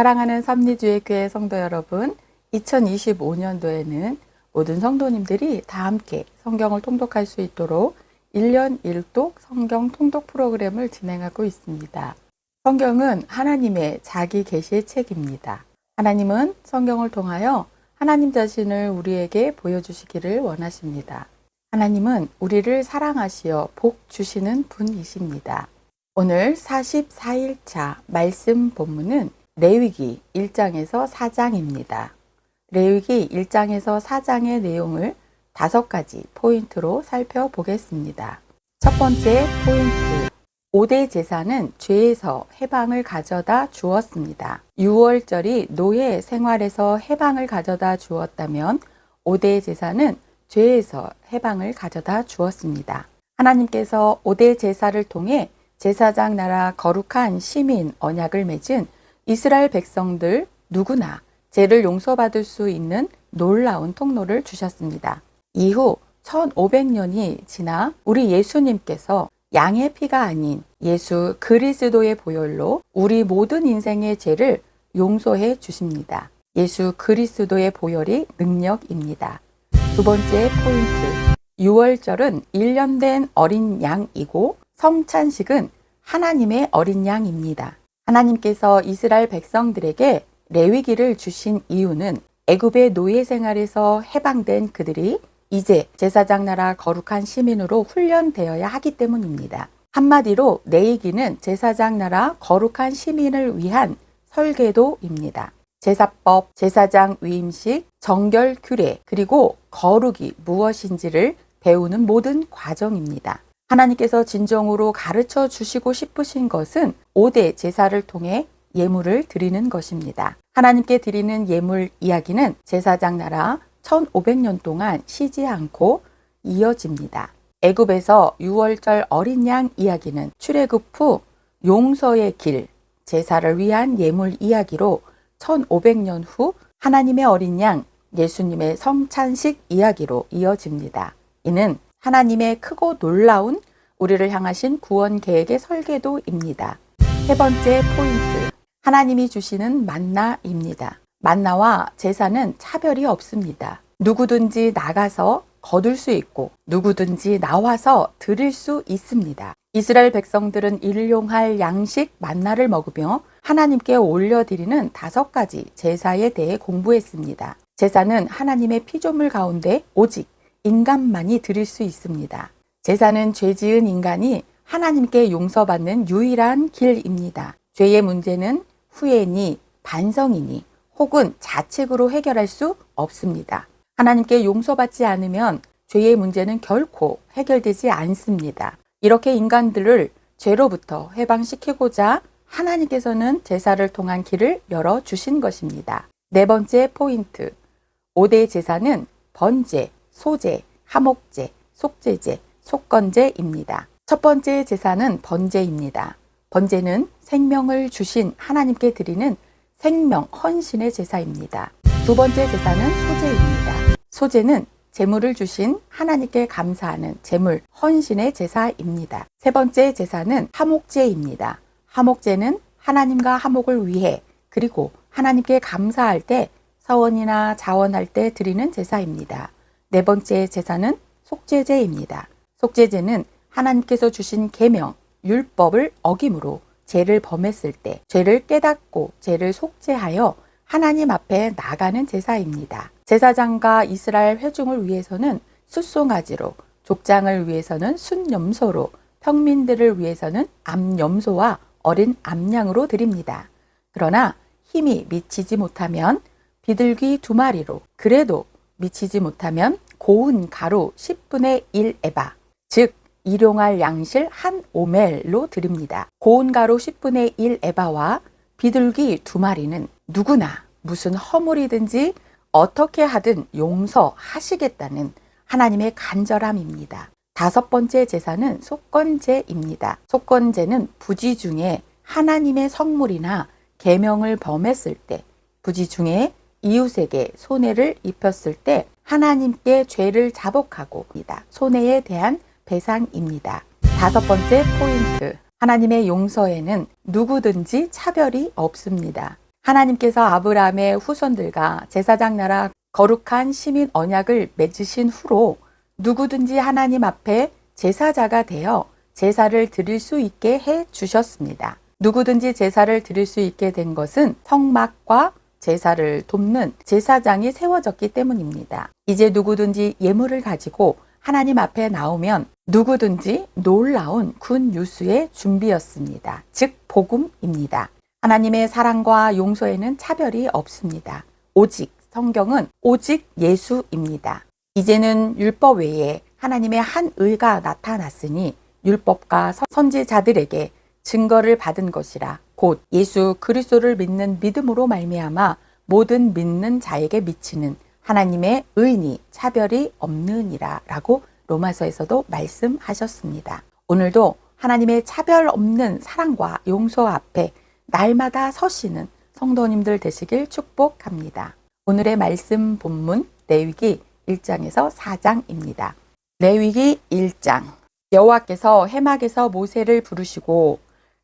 사랑하는 섭리주의교회 성도 여러분, 2025년도에는 모든 성도님들이 다 함께 성경을 통독할 수 있도록 1년 1독 성경 통독 프로그램을 진행하고 있습니다. 성경은 하나님의 자기 계시의 책입니다. 하나님은 성경을 통하여 하나님 자신을 우리에게 보여주시기를 원하십니다. 하나님은 우리를 사랑하시어 복 주시는 분이십니다. 오늘 44일차 말씀 본문은 레위기 1장에서 4장입니다. 레위기 1장에서 4장의 내용을 5가지 포인트로 살펴보겠습니다. 첫 번째 포인트, 5대 제사는 죄에서 해방을 가져다 주었습니다. 6월절이 노예 생활에서 해방을 가져다 주었다면 5대 제사는 죄에서 해방을 가져다 주었습니다. 하나님께서 5대 제사를 통해 제사장 나라 거룩한 시민 언약을 맺은 이스라엘 백성들 누구나 죄를 용서받을 수 있는 놀라운 통로를 주셨습니다. 이후 1500년이 지나 우리 예수님께서 양의 피가 아닌 예수 그리스도의 보혈로 우리 모든 인생의 죄를 용서해 주십니다. 예수 그리스도의 보혈이 능력입니다. 두 번째 포인트, 6월절은 1년 된 어린 양이고 성찬식은 하나님의 어린 양입니다. 하나님께서 이스라엘 백성들에게 레위기를 주신 이유는 애굽의 노예 생활에서 해방된 그들이 이제 제사장 나라 거룩한 시민으로 훈련되어야 하기 때문입니다. 한마디로 레위기는 제사장 나라 거룩한 시민을 위한 설계도입니다. 제사법, 제사장 위임식, 정결 규례, 그리고 거룩이 무엇인지를 배우는 모든 과정입니다. 하나님께서 진정으로 가르쳐 주시고 싶으신 것은 5대 제사를 통해 예물을 드리는 것입니다. 하나님께 드리는 예물 이야기는 제사장 나라 1500년 동안 쉬지 않고 이어집니다. 애굽에서 6월절 어린 양 이야기는 출애굽 후 용서의 길, 제사를 위한 예물 이야기로 1500년 후 하나님의 어린 양 예수님의 성찬식 이야기로 이어집니다. 이는 하나님의 크고 놀라운 우리를 향하신 구원 계획의 설계도입니다. 세 번째 포인트, 하나님이 주시는 만나입니다. 만나와 제사는 차별이 없습니다. 누구든지 나가서 거둘 수 있고 누구든지 나와서 드릴 수 있습니다. 이스라엘 백성들은 일용할 양식 만나를 먹으며 하나님께 올려드리는 5가지 제사에 대해 공부했습니다. 제사는 하나님의 피조물 가운데 오직 인간만이 드릴 수 있습니다. 제사는 죄 지은 인간이 하나님께 용서받는 유일한 길입니다. 죄의 문제는 후회니 반성이니 혹은 자책으로 해결할 수 없습니다. 하나님께 용서받지 않으면 죄의 문제는 결코 해결되지 않습니다. 이렇게 인간들을 죄로부터 해방시키고자 하나님께서는 제사를 통한 길을 열어주신 것입니다. 네 번째 포인트, 5대 제사는 번제, 소제, 하목제, 속제제, 속건제입니다. 첫 번째 제사는 번제입니다. 번제는 생명을 주신 하나님께 드리는 생명 헌신의 제사입니다. 두 번째 제사는 소제입니다. 소제는 제물을 주신 하나님께 감사하는 제물 헌신의 제사입니다. 세 번째 제사는 하목제입니다. 하목제는 하나님과 화목을 위해 그리고 하나님께 감사할 때 서원이나 자원할 때 드리는 제사입니다. 네 번째 제사는 속죄제입니다. 속죄제는 하나님께서 주신 계명, 율법을 어김으로 죄를 범했을 때 죄를 깨닫고 죄를 속죄하여 하나님 앞에 나가는 제사입니다. 제사장과 이스라엘 회중을 위해서는 숫송아지로, 족장을 위해서는 순염소로, 평민들을 위해서는 암염소와 어린 암양으로 드립니다. 그러나 힘이 미치지 못하면 비둘기 2마리로, 그래도 미치지 못하면 고운 가루 10분의 1 에바, 즉 일용할 양실 한 오멜로 드립니다. 고운 가루 10분의 1 에바와 비둘기 2마리는 누구나 무슨 허물이든지 어떻게 하든 용서하시겠다는 하나님의 간절함입니다. 5번째 제사는 속건제입니다. 속건제는 부지 중에 하나님의 성물이나 계명을 범했을 때, 부지 중에 이웃에게 손해를 입혔을 때 하나님께 죄를 자복하고 손해에 대한 배상입니다. 5번째 포인트, 하나님의 용서에는 누구든지 차별이 없습니다. 하나님께서 아브라함의 후손들과 제사장 나라 거룩한 시민 언약을 맺으신 후로 누구든지 하나님 앞에 제사자가 되어 제사를 드릴 수 있게 해 주셨습니다. 누구든지 제사를 드릴 수 있게 된 것은 성막과 제사를 돕는 제사장이 세워졌기 때문입니다. 이제 누구든지 예물을 가지고 하나님 앞에 나오면 누구든지 놀라운 굿뉴스의 준비였습니다. 즉 복음입니다. 하나님의 사랑과 용서에는 차별이 없습니다. 오직 성경은 오직 예수입니다. 이제는 율법 외에 하나님의 한 의가 나타났으니 율법과 선지자들에게 증거를 받은 것이라 곧 예수 그리스도를 믿는 믿음으로 말미암아 모든 믿는 자에게 미치는 하나님의 의니 차별이 없느니라 라고 로마서에서도 말씀하셨습니다. 오늘도 하나님의 차별 없는 사랑과 용서 앞에 날마다 서시는 성도님들 되시길 축복합니다. 오늘의 말씀 본문 레위기 1장에서 4장입니다. 레위기 1장 여호와께서 해막에서 모세를 부르시고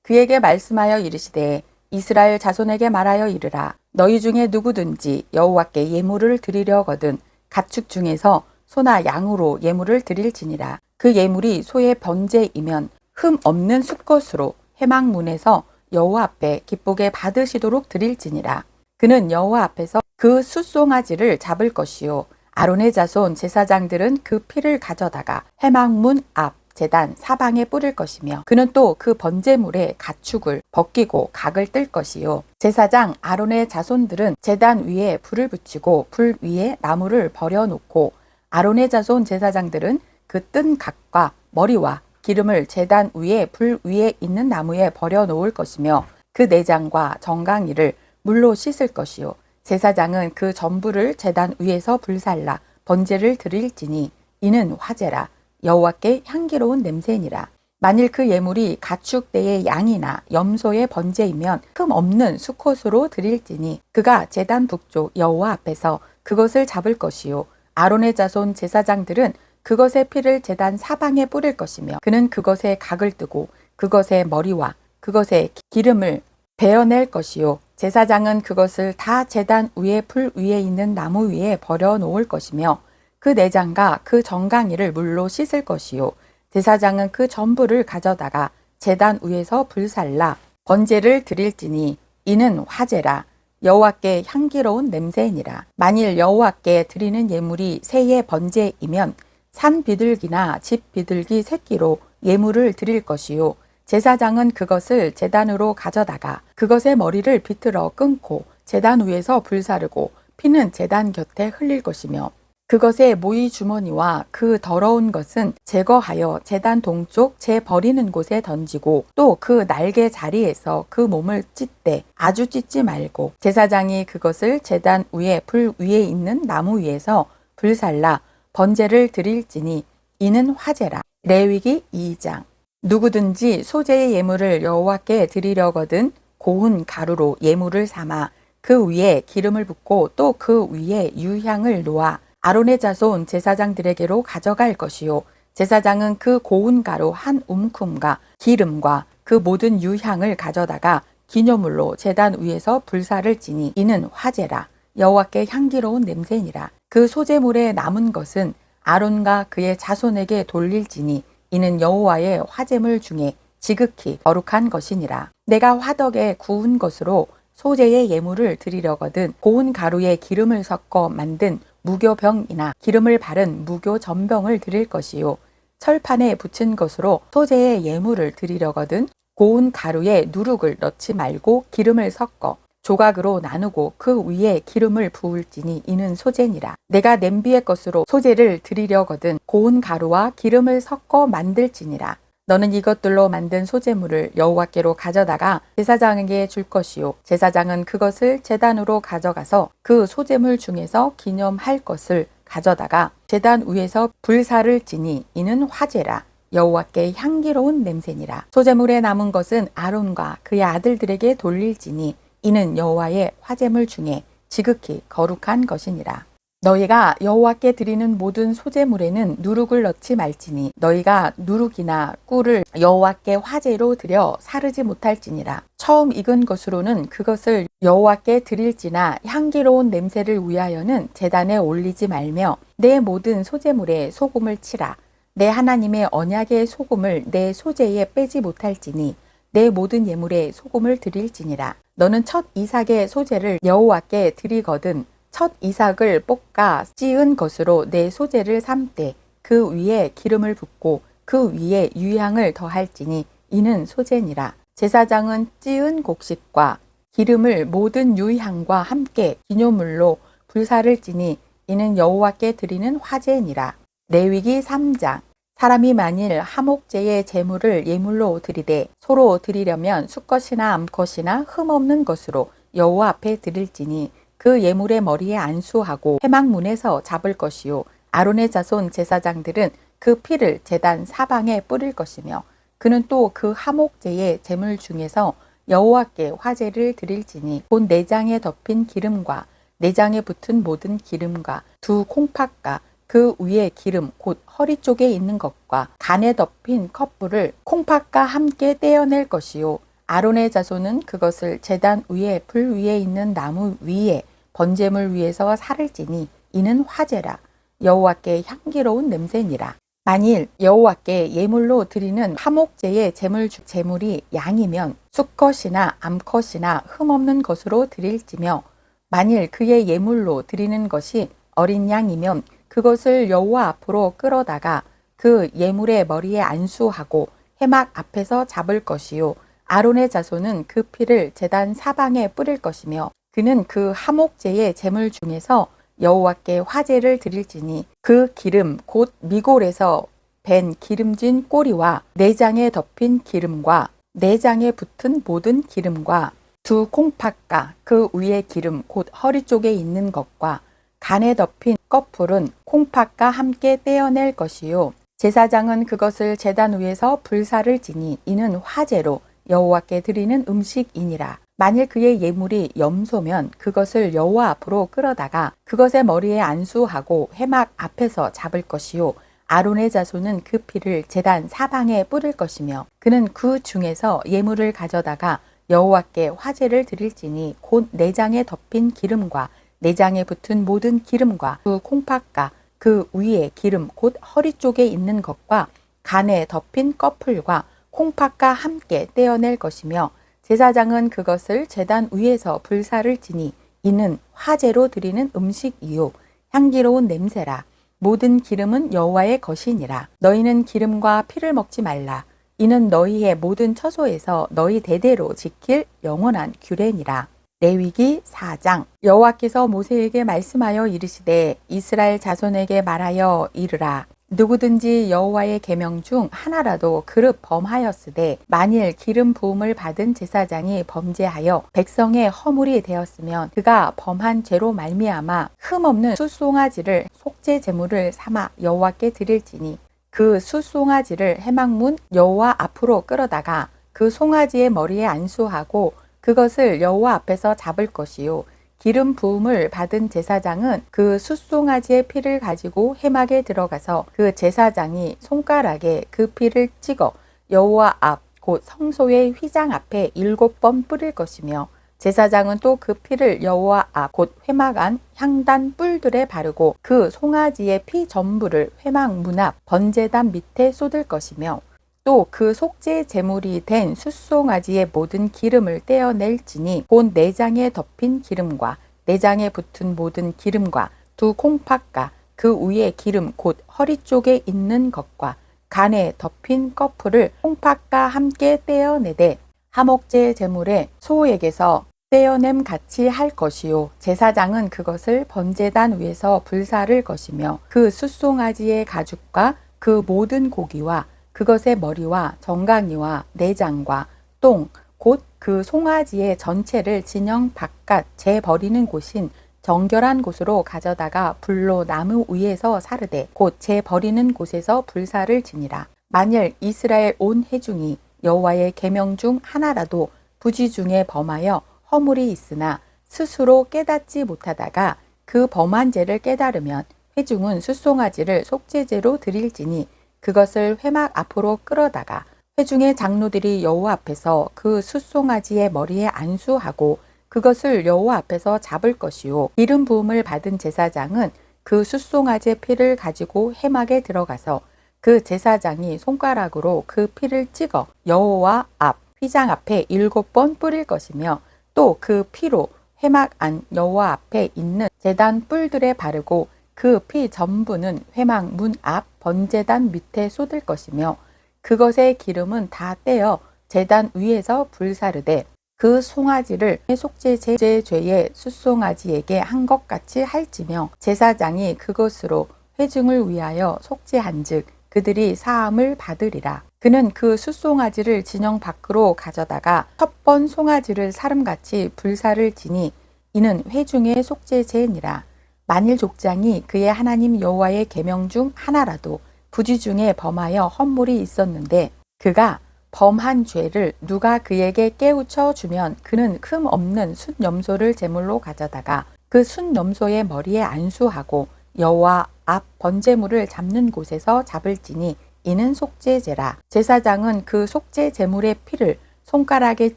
그에게 말씀하여 이르시되 이스라엘 자손에게 말하여 이르라 너희 중에 누구든지 여호와께 예물을 드리려거든 가축 중에서 소나 양으로 예물을 드릴지니라 그 예물이 소의 번제이면 흠 없는 수컷으로 해막문에서 여호와 앞에 기쁘게 받으시도록 드릴지니라 그는 여호와 앞에서 그 숫송아지를 잡을 것이요 아론의 자손 제사장들은 그 피를 가져다가 해막문 앞 제단 사방에 뿌릴 것이며 그는 또 그 번제물에 가축을 벗기고 각을 뜰 것이요 제사장 아론의 자손들은 제단 위에 불을 붙이고 불 위에 나무를 버려놓고 아론의 자손 제사장들은 그 뜬 각과 머리와 기름을 제단 위에 불 위에 있는 나무에 버려놓을 것이며 그 내장과 정강이를 물로 씻을 것이요 제사장은 그 전부를 제단 위에서 불살라 번제를 드릴지니 이는 화제라 여호와께 향기로운 냄새니라. 만일 그 예물이 가축대의 양이나 염소의 번제이면 흠 없는 수컷으로 드릴지니 그가 제단 북쪽 여호와 앞에서 그것을 잡을 것이요 아론의 자손 제사장들은 그것의 피를 제단 사방에 뿌릴 것이며 그는 그것에 각을 뜨고 그것의 머리와 그것의 기름을 베어낼 것이요 제사장은 그것을 다 제단 위에 풀 위에 있는 나무 위에 버려놓을 것이며 그 내장과 그 정강이를 물로 씻을 것이요 제사장은 그 전부를 가져다가 제단 위에서 불살라 번제를 드릴지니 이는 화제라 여호와께 향기로운 냄새니라. 만일 여호와께 드리는 예물이 새의 번제이면 산 비둘기나 집 비둘기 새끼로 예물을 드릴 것이요 제사장은 그것을 제단으로 가져다가 그것의 머리를 비틀어 끊고 제단 위에서 불사르고 피는 제단 곁에 흘릴 것이며 그것의 모이 주머니와 그 더러운 것은 제거하여 제단 동쪽 재 버리는 곳에 던지고 또 그 날개 자리에서 그 몸을 찢되 아주 찢지 말고 제사장이 그것을 제단 위에 불 위에 있는 나무 위에서 불살라 번제를 드릴지니 이는 화제라. 레위기 2장 누구든지 소제의 예물을 여호와께 드리려거든 고운 가루로 예물을 삼아 그 위에 기름을 붓고 또 그 위에 유향을 놓아 아론의 자손 제사장들에게로 가져갈 것이요 제사장은 그 고운 가루 한 움큼과 기름과 그 모든 유향을 가져다가 기념물로 제단 위에서 불사를 지니 이는 화제라 여호와께 향기로운 냄새니라. 그 소제물에 남은 것은 아론과 그의 자손에게 돌릴지니 이는 여호와의 화제물 중에 지극히 거룩한 것이니라. 내가 화덕에 구운 것으로 소제의 예물을 드리려거든 고운 가루에 기름을 섞어 만든 무교병이나 기름을 바른 무교 전병을 드릴 것이요 철판에 붙인 것으로 소제의 예물을 드리려거든 고운 가루에 누룩을 넣지 말고 기름을 섞어 조각으로 나누고 그 위에 기름을 부을지니 이는 소제니라. 내가 냄비의 것으로 소제를 드리려거든 고운 가루와 기름을 섞어 만들지니라. 너는 이것들로 만든 소제물을 여호와께로 가져다가 제사장에게 줄 것이요 제사장은 그것을 제단으로 가져가서 그 소제물 중에서 기념할 것을 가져다가 제단 위에서 불사를 지니 이는 화제라 여호와께 향기로운 냄새니라. 소제물에 남은 것은 아론과 그의 아들들에게 돌릴지니 이는 여호와의 화제물 중에 지극히 거룩한 것이니라. 너희가 여호와께 드리는 모든 소제물에는 누룩을 넣지 말지니 너희가 누룩이나 꿀을 여호와께 화제로 드려 사르지 못할지니라. 처음 익은 것으로는 그것을 여호와께 드릴지나 향기로운 냄새를 위하여는 제단에 올리지 말며 내 모든 소제물에 소금을 치라. 내 하나님의 언약의 소금을 내 소제에 빼지 못할지니 내 모든 예물에 소금을 드릴지니라. 너는 첫 이삭의 소제를 여호와께 드리거든 첫 이삭을 볶아 찌은 것으로 내 소제를 삶되 그 위에 기름을 붓고 그 위에 유향을 더할지니 이는 소제니라. 제사장은 찌은 곡식과 기름을 모든 유향과 함께 기념물로 불사를 지니 이는 여호와께 드리는 화제니라. 레위기 3장. 사람이 만일 하목제의 제물을 예물로 드리되 소로 드리려면 수컷이나 암컷이나 흠없는 것으로 여호와 앞에 드릴지니 그 예물의 머리에 안수하고 회막문에서 잡을 것이요 아론의 자손 제사장들은 그 피를 제단 사방에 뿌릴 것이며 그는 또 그 하목제의 제물 중에서 여호와께 화제를 드릴지니 곧 내장에 덮인 기름과 내장에 붙은 모든 기름과 두 콩팥과 그 위에 기름 곧 허리 쪽에 있는 것과 간에 덮인 컵불을 콩팥과 함께 떼어낼 것이요 아론의 자손은 그것을 제단 위에 불 위에 있는 나무 위에 번제물 위에서 살을 찌니 이는 화제라. 여호와께 향기로운 냄새니라. 만일 여호와께 예물로 드리는 하목제의 제물이 양이면 수컷이나 암컷이나 흠없는 것으로 드릴지며 만일 그의 예물로 드리는 것이 어린 양이면 그것을 여호와 앞으로 끌어다가 그 예물의 머리에 안수하고 회막 앞에서 잡을 것이요 아론의 자손은 그 피를 제단 사방에 뿌릴 것이며 그는 그 하목제의 제물 중에서 여호와께 화제를 드릴지니 그 기름 곧 미골에서 밴 기름진 꼬리와 내장에 덮인 기름과 내장에 붙은 모든 기름과 두 콩팥과 그 위에 기름 곧 허리 쪽에 있는 것과 간에 덮인 껍풀은 콩팥과 함께 떼어낼 것이요 제사장은 그것을 제단 위에서 불사를 지니 이는 화제로 여호와께 드리는 음식이니라. 만일 그의 예물이 염소면 그것을 여호와 앞으로 끌어다가 그것의 머리에 안수하고 회막 앞에서 잡을 것이요 아론의 자손은 그 피를 제단 사방에 뿌릴 것이며 그는 그 중에서 예물을 가져다가 여호와께 화제를 드릴지니 곧 내장에 덮인 기름과 내장에 붙은 모든 기름과 그 콩팥과 그 위에 기름 곧 허리 쪽에 있는 것과 간에 덮인 껍풀과 콩팥과 함께 떼어낼 것이며 제사장은 그것을 제단 위에서 불사를 지니 이는 화제로 드리는 음식이요 향기로운 냄새라. 모든 기름은 여호와의 것이니라. 너희는 기름과 피를 먹지 말라. 이는 너희의 모든 처소에서 너희 대대로 지킬 영원한 규례니라. 레위기 4장. 여호와께서 모세에게 말씀하여 이르시되 이스라엘 자손에게 말하여 이르라. 누구든지 여호와의 계명 중 하나라도 그릇 범하였으되 만일 기름 부음을 받은 제사장이 범죄하여 백성의 허물이 되었으면 그가 범한 죄로 말미암아 흠없는 숫송아지를 속죄 제물을 삼아 여호와께 드릴지니 그 숫송아지를 회막문 여호와 앞으로 끌어다가 그 송아지의 머리에 안수하고 그것을 여호와 앞에서 잡을 것이요 기름 부음을 받은 제사장은 그 숫송아지의 피를 가지고 회막에 들어가서 그 제사장이 손가락에 그 피를 찍어 여호와 앞 곧 성소의 휘장 앞에 7번 뿌릴 것이며 제사장은 또 그 피를 여호와 앞 곧 회막 안 향단 뿔들에 바르고 그 송아지의 피 전부를 회막 문 앞 번제단 밑에 쏟을 것이며 또 그 속죄 제물이 된 숫송아지의 모든 기름을 떼어낼지니 곧 내장에 덮인 기름과 내장에 붙은 모든 기름과 두 콩팥과 그 위에 기름 곧 허리 쪽에 있는 것과 간에 덮인 껍풀을 콩팥과 함께 떼어내되 하목제 제물에 소에게서 떼어냄 같이 할 것이요 제사장은 그것을 번제단 위에서 불사를 것이며 그 숫송아지의 가죽과 그 모든 고기와 그것의 머리와 정강이와 내장과 똥 곧 그 송아지의 전체를 진영 바깥 재 버리는 곳인 정결한 곳으로 가져다가 불로 나무 위에서 사르되 곧 재 버리는 곳에서 불사를 지니라. 만일 이스라엘 온 회중이 여호와의 계명 중 하나라도 부지 중에 범하여 허물이 있으나 스스로 깨닫지 못하다가 그 범한 죄를 깨달으면 회중은 숫송아지를 속죄제로 드릴지니 그것을 회막 앞으로 끌어다가 회중의 장로들이 여호와 앞에서 그 숫송아지의 머리에 안수하고 그것을 여호와 앞에서 잡을 것이요 기름 부음을 받은 제사장은 그 숫송아지의 피를 가지고 회막에 들어가서 그 제사장이 손가락으로 그 피를 찍어 여호와 앞 휘장 앞에 7번 뿌릴 것이며 또 그 피로 회막 안 여호와 앞에 있는 제단 뿔들에 바르고 그 피 전부는 회막 문 앞 번제단 밑에 쏟을 것이며 그것의 기름은 다 떼어 제단 위에서 불사르되 그 송아지를 속죄제 죄의 숫송아지에게 한 것 같이 할지며 제사장이 그것으로 회중을 위하여 속죄한즉 그들이 사함을 받으리라. 그는 그 숫송아지를 진영 밖으로 가져다가 첫 번 송아지를 사름같이 불사를 지니 이는 회중의 속죄제니라. 만일 족장이 그의 하나님 여호와의 계명 중 하나라도 부지 중에 범하여 헛물이 있었는데 그가 범한 죄를 누가 그에게 깨우쳐 주면 그는 흠 없는 숫염소를 제물로 가져다가 그 숫염소의 머리에 안수하고 여호와 앞 번제물을 잡는 곳에서 잡을지니 이는 속죄제라. 제사장은 그 속죄 제물의 피를 손가락에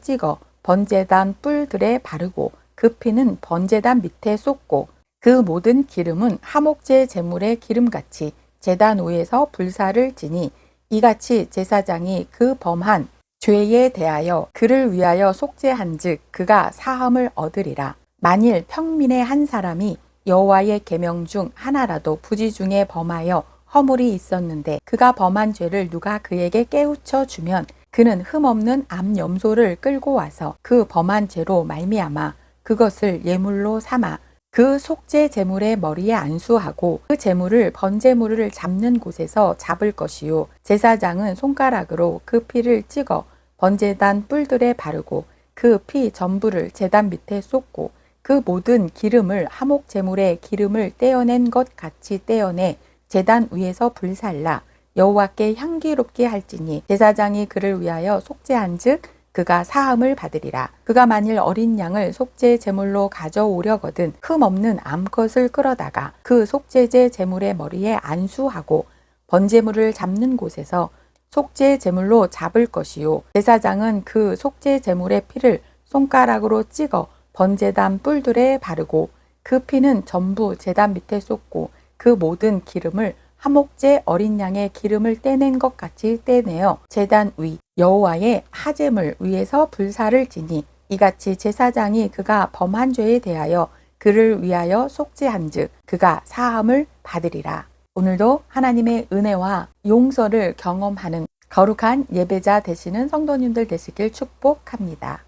찍어 번제단 뿔들에 바르고 그 피는 번제단 밑에 쏟고 그 모든 기름은 화목제 제물의 기름같이 제단 위에서 불사를 지니 이같이 제사장이 그 범한 죄에 대하여 그를 위하여 속죄한즉 그가 사함을 얻으리라. 만일 평민의 한 사람이 여호와의 계명 중 하나라도 부지 중에 범하여 허물이 있었는데 그가 범한 죄를 누가 그에게 깨우쳐 주면 그는 흠없는 암염소를 끌고 와서 그 범한 죄로 말미암아 그것을 예물로 삼아 그 속죄 제물의 머리에 안수하고 그 제물을 번제물을 잡는 곳에서 잡을 것이요 제사장은 손가락으로 그 피를 찍어 번제단 뿔들에 바르고 그 피 전부를 제단 밑에 쏟고 그 모든 기름을 화목 제물의 기름을 떼어낸 것 같이 떼어내 제단 위에서 불살라 여호와께 향기롭게 할지니 제사장이 그를 위하여 속죄한즉 그가 사함을 받으리라. 그가 만일 어린 양을 속죄 제물로 가져오려거든 흠 없는 암컷을 끌어다가 그 속죄제 제물의 머리에 안수하고 번제물을 잡는 곳에서 속죄 제물로 잡을 것이요 제사장은 그 속죄 제물의 피를 손가락으로 찍어 번제단 뿔들에 바르고 그 피는 전부 제단 밑에 쏟고 그 모든 기름을 화목제 어린 양의 기름을 떼낸 것 같이 떼내어 제단 위 여호와의 하제물 위에서 불사를 지니 이같이 제사장이 그가 범한 죄에 대하여 그를 위하여 속죄한즉 그가 사함을 받으리라. 오늘도 하나님의 은혜와 용서를 경험하는 거룩한 예배자 되시는 성도님들 되시길 축복합니다.